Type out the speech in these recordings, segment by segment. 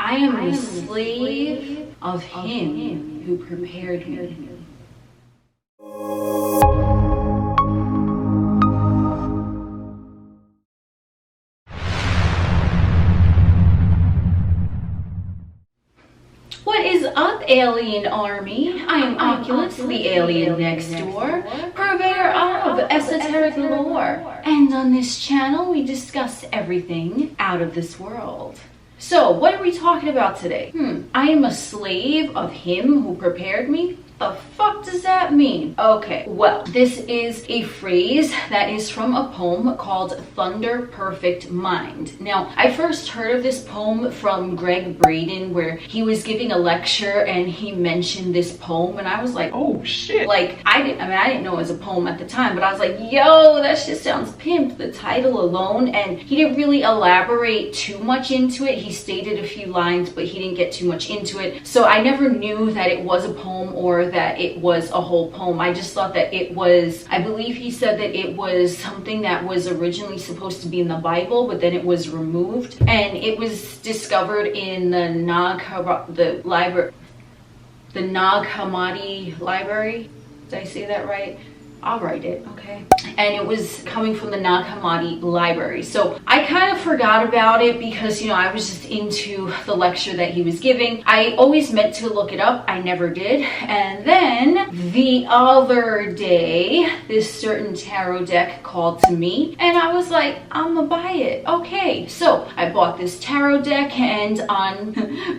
I am the slave of him who prepared me. What is up, alienARMy? I am Oculus, the alien next door, purveyor of esoteric lore. And on this channel, we discuss everything out of this world. So, what are we talking about today? I am a slave of him who prepared me? The fuck does that mean? Okay, well, this is a phrase that is from a poem called Thunder Perfect Mind. Now, I first heard of this poem from GREGG BRADEN, where he was giving a lecture and he mentioned this poem, and I was like, oh shit. Like, I didn't know it was a poem at the time, but I was like, yo, that shit sounds pimp, the title alone. And he didn't really elaborate too much into it. He stated a few lines, but he didn't get too much into it. So I never knew that it was a poem or that it was a whole poem. I just thought that it was, I believe he said that it was something that was originally supposed to be in the Bible, but then it was removed, and it was discovered in the Nag Hammadi library. Did I say that right? I'll write it, okay? And it was coming from the Nag Hammadi library. So I kind of forgot about it because, you know, I was just into the lecture that he was giving. I always meant to look it up. I never did. And then the other day, this certain tarot deck called to me and I was like, I'm gonna buy it. Okay, so I bought this tarot deck, and on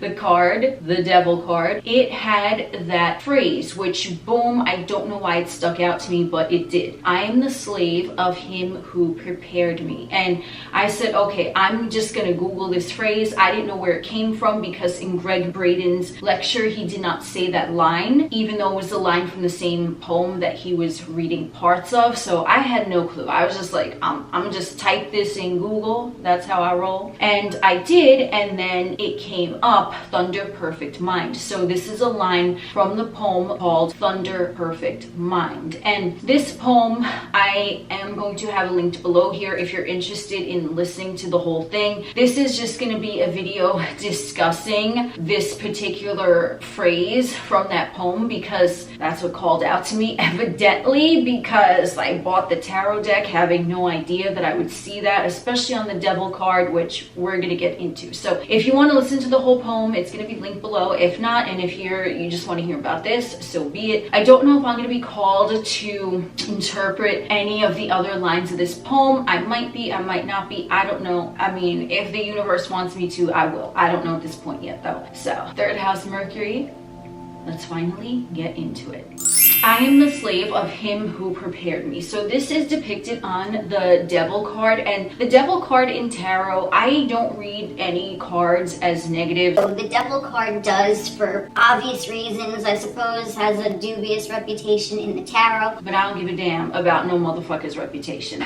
the card, the devil card, it had that phrase, which boom, I don't know why it stuck out to me, but it did. I am the slave of him who prepared me. And I said, okay, I'm just gonna Google this phrase. I didn't know where it came from because in GREGG BRADEN's lecture, he did not say that line, even though it was a line from the same poem that he was reading parts of. So I had no clue. I was just like, I'm gonna just type this in Google. That's how I roll. And I did, and then it came up, Thunder Perfect Mind. So this is a line from the poem called Thunder Perfect Mind. And this poem, I am going to have a link below here if you're interested in listening to the whole thing. This is just going to be a video discussing this particular phrase from that poem because that's what called out to me, evidently, because I bought the tarot deck having no idea that I would see that, especially on the devil card, which we're going to get into. So if you want to listen to the whole poem, it's going to be linked below. If not, and if you just want to hear about this, so be it. I don't know if I'm going to be called to interpret any of the other lines of this poem. I might be, I might not be, I don't know. I mean, if the universe wants me to, I will. I don't know at this point yet though. So, third house Mercury, let's finally get into it. I am the slave of him who prepared me. So this is depicted on the devil card, and the devil card in tarot, I don't read any cards as negative. So the devil card does, for obvious reasons, I suppose, has a dubious reputation in the tarot. But I don't give a damn about no motherfucker's reputation.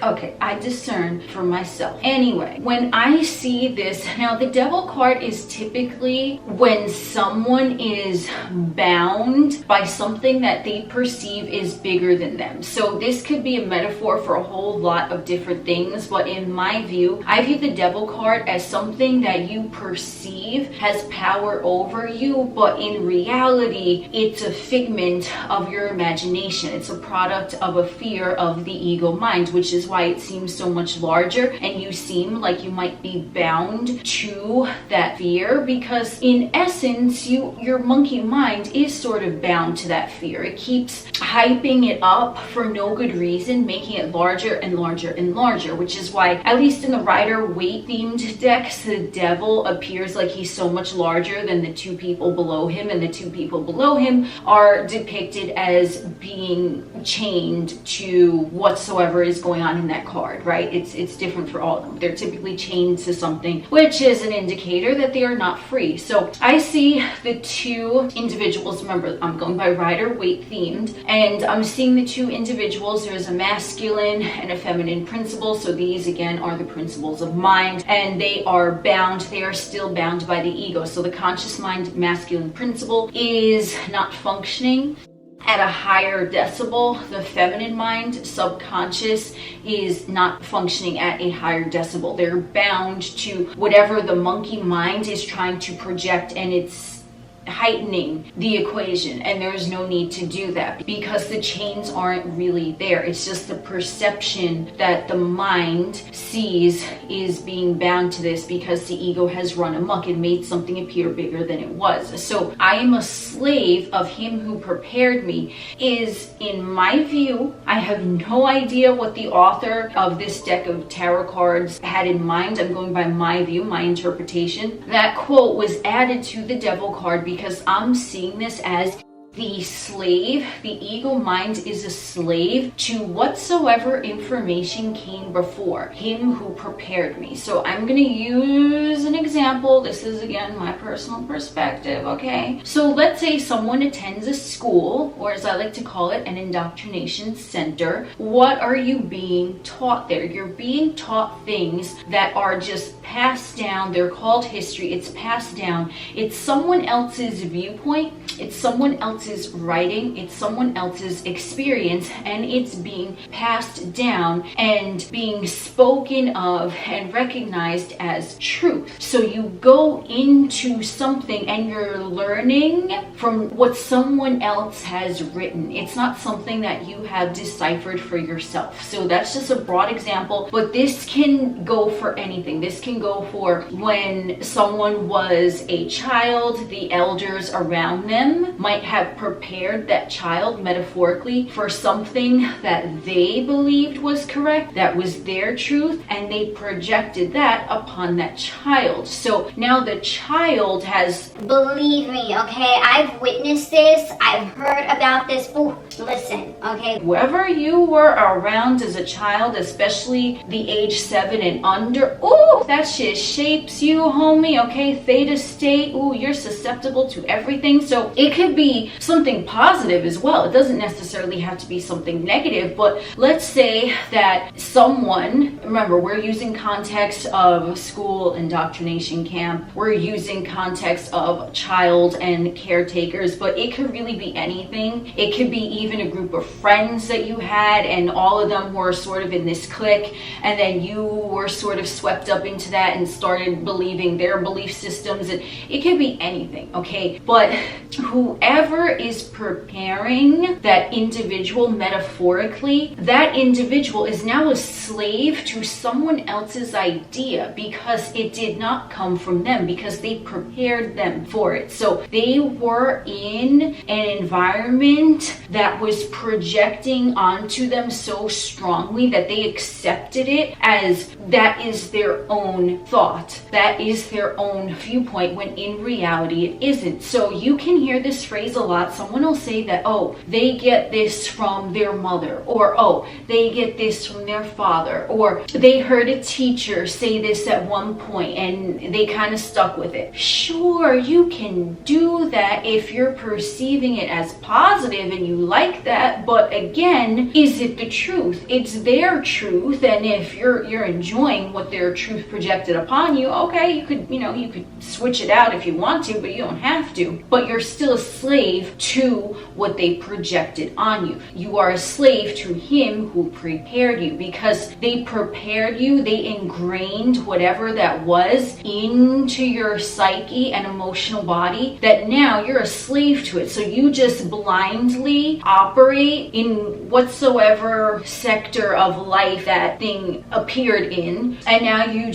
Okay, I discern for myself. Anyway, when I see this, now the devil card is typically when someone is bound by something that they perceive is bigger than them. So this could be a metaphor for a whole lot of different things, but in my view, I view the devil card as something that you perceive has power over you, but in reality, it's a figment of your imagination. It's a product of a fear of the ego mind, which is why it seems so much larger and you seem like you might be bound to that fear, because in essence, your monkey mind is sort of bound to that fear. It keeps hyping it up for no good reason, making it larger and larger and larger, which is why, at least in the Rider-Waite themed decks, the devil appears like he's so much larger than the two people below him, and the two people below him are depicted as being chained to whatsoever is going on in that card, right? It's different for all of them. They're typically chained to something, which is an indicator that they are not free. So I see the two individuals. Remember, I'm going by Rider-Waite themed, and I'm seeing the two individuals. There's a masculine and a feminine principle. So these again are the principles of mind, and they are bound. They are still bound by the ego. So the conscious mind masculine principle is not functioning. at a higher decibel. The feminine mind, subconscious, is not functioning at a higher decibel. They're bound to whatever the monkey mind is trying to project, and it's heightening the equation, and there's no need to do that because the chains aren't really there. It's just the perception that the mind sees is being bound to this because the ego has run amok and made something appear bigger than it was. So I am a slave of him who prepared me is, in my view, I have no idea what the author of this deck of tarot cards had in mind. I'm going by my view, my interpretation. That quote was added to the devil card because I'm seeing this as the slave. The ego mind is a slave to whatsoever information came before him who prepared me. So I'm going to use an example. This is, again, my personal perspective, okay? So let's say someone attends a school, or as I like to call it, an indoctrination center. What are you being taught there? You're being taught things that are just passed down. They're called history. It's passed down. It's someone else's viewpoint. It's someone else's writing. It's someone else's experience, and it's being passed down and being spoken of and recognized as truth. So you go into something and you're learning from what someone else has written. It's not something that you have deciphered for yourself. So that's just a broad example, but this can go for anything. This can go for when someone was a child, the elders around them might have prepared that child metaphorically for something that they believed was correct, that was their truth, and they projected that upon that child. So now the child has... Believe me, okay? I've witnessed this. I've heard about this. Ooh, listen, okay? Whoever you were around as a child, especially the age 7 and under, ooh, that shit shapes you, homie, okay? Theta state, ooh, you're susceptible to everything. So it could be something positive as well. It doesn't necessarily have to be something negative, but let's say that someone, remember, we're using context of school indoctrination camp, we're using context of child and caretakers, but it could really be anything. It could be even a group of friends that you had, and all of them were sort of in this clique, and then you were sort of swept up into that and started believing their belief systems, and it could be anything, okay? But whoever is preparing that individual metaphorically, that individual is now a slave to someone else's idea because it did not come from them, because they prepared them for it. So they were in an environment that was projecting onto them so strongly that they accepted it as that is their own thought, that is their own viewpoint, when in reality it isn't. So you can hear this phrase a lot. Someone will say that, oh, they get this from their mother, or oh, they get this from their father, or they heard a teacher say this at one point and they kind of stuck with it. Sure, you can do that if you're perceiving it as positive and you like that, but again, is it the truth? It's their truth, and if you're enjoying what their truth projected upon you, okay, you could switch it out if you want to, but you don't have to. But you're still a slave to what they projected on you. You are a slave to him who prepared you, because they prepared you, they ingrained whatever that was into your psyche and emotional body, that now you're a slave to it. So you just blindly operate in whatsoever sector of life that thing appeared in, and now you're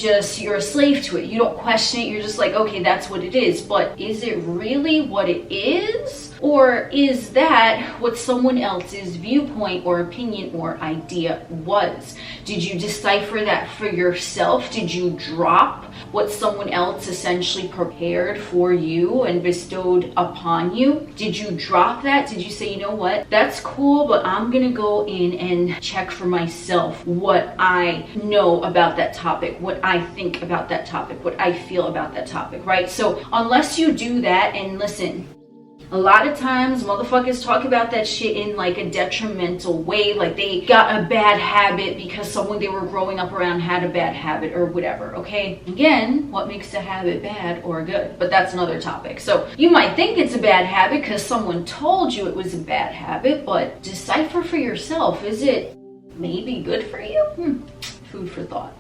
a slave to it. You don't question it. You're just like, okay, that's what it is. But is it really what it is? Or is that what someone else's viewpoint or opinion or idea was? Did you decipher that for yourself? Did you drop what someone else essentially prepared for you and bestowed upon you? Did you drop that? Did you say, you know what, that's cool, but I'm gonna go in and check for myself what I know about that topic, what I think about that topic, what I feel about that topic, right? So unless you do that, and listen, A lot of times motherfuckers talk about that shit in like a detrimental way, like they got a bad habit because someone they were growing up around had a bad habit or whatever, okay? Again, what makes a habit bad or good? But that's another topic. So you might think it's a bad habit because someone told you it was a bad habit, but decipher for yourself. Is it maybe good for you? Food for thought.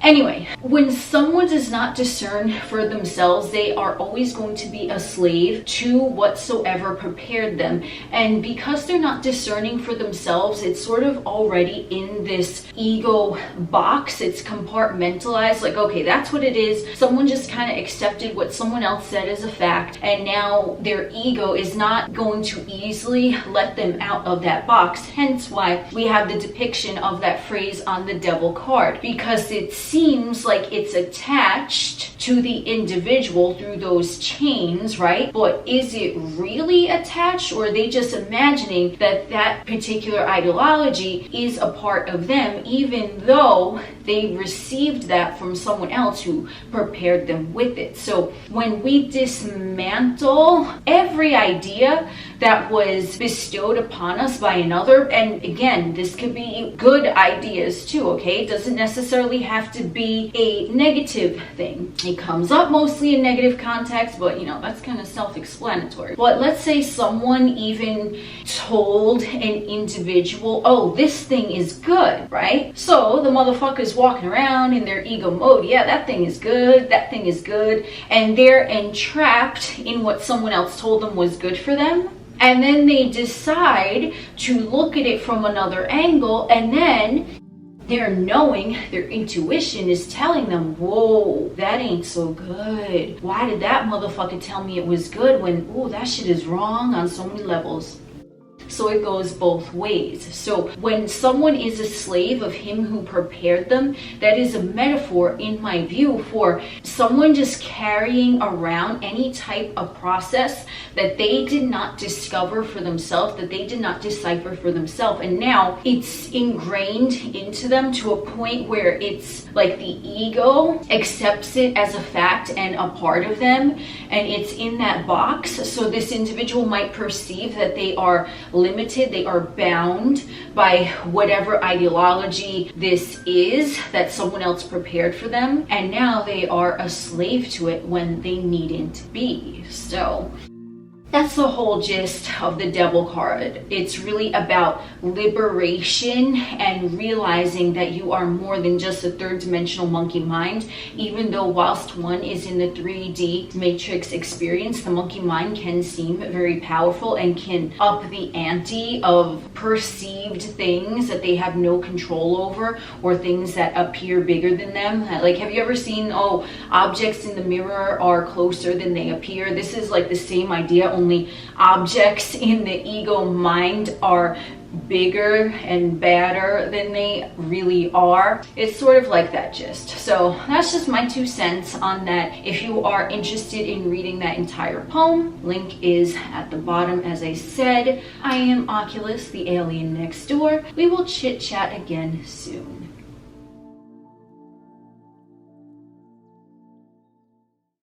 Anyway, when someone does not discern for themselves, they are always going to be a slave to whatsoever prepared them. And because they're not discerning for themselves, it's sort of already in this ego box. It's compartmentalized, like, okay, that's what it is. Someone just kind of accepted what someone else said as a fact, and now their ego is not going to easily let them out of that box. Hence why we have the depiction of that phrase on the devil card, because it seems like it's attached to the individual through those chains, right? But is it really attached, or are they just imagining that that particular ideology is a part of them, even though they received that from someone else who prepared them with it? So when we dismantle every idea that was bestowed upon us by another, and again, this could be good ideas too, okay? It doesn't necessarily have to be a negative thing. It comes up mostly in negative context, but you know, that's kind of self-explanatory. But let's say someone even told an individual, oh, this thing is good, right? So the motherfucker's walking around in their ego mode, yeah, that thing is good, that thing is good, and they're entrapped in what someone else told them was good for them. And then they decide to look at it from another angle, and then their knowing, their intuition is telling them, whoa, that ain't so good. Why did that motherfucker tell me it was good when, oh, that shit is wrong on so many levels? So it goes both ways. So when someone is a slave of him who prepared them, that is a metaphor in my view for someone just carrying around any type of process that they did not discover for themselves, that they did not decipher for themselves. And now it's ingrained into them to a point where it's like the ego accepts it as a fact and a part of them, and it's in that box. So this individual might perceive that they are limited, they are bound by whatever ideology this is that someone else prepared for them, and now they are a slave to it when they needn't be. So that's the whole gist of the devil card. It's really about liberation and realizing that you are more than just a third dimensional monkey mind. Even though whilst one is in the 3D matrix experience, the monkey mind can seem very powerful and can up the ante of perceived things that they have no control over, or things that appear bigger than them. Like, have you ever seen, oh, objects in the mirror are closer than they appear? This is like the same idea, only objects in the ego mind are bigger and badder than they really are. It's sort of like that gist. So that's just my 2 cents on that. If you are interested in reading that entire poem, link is at the bottom. As I said, I am Oculus, the alien next door. We will chit chat again soon.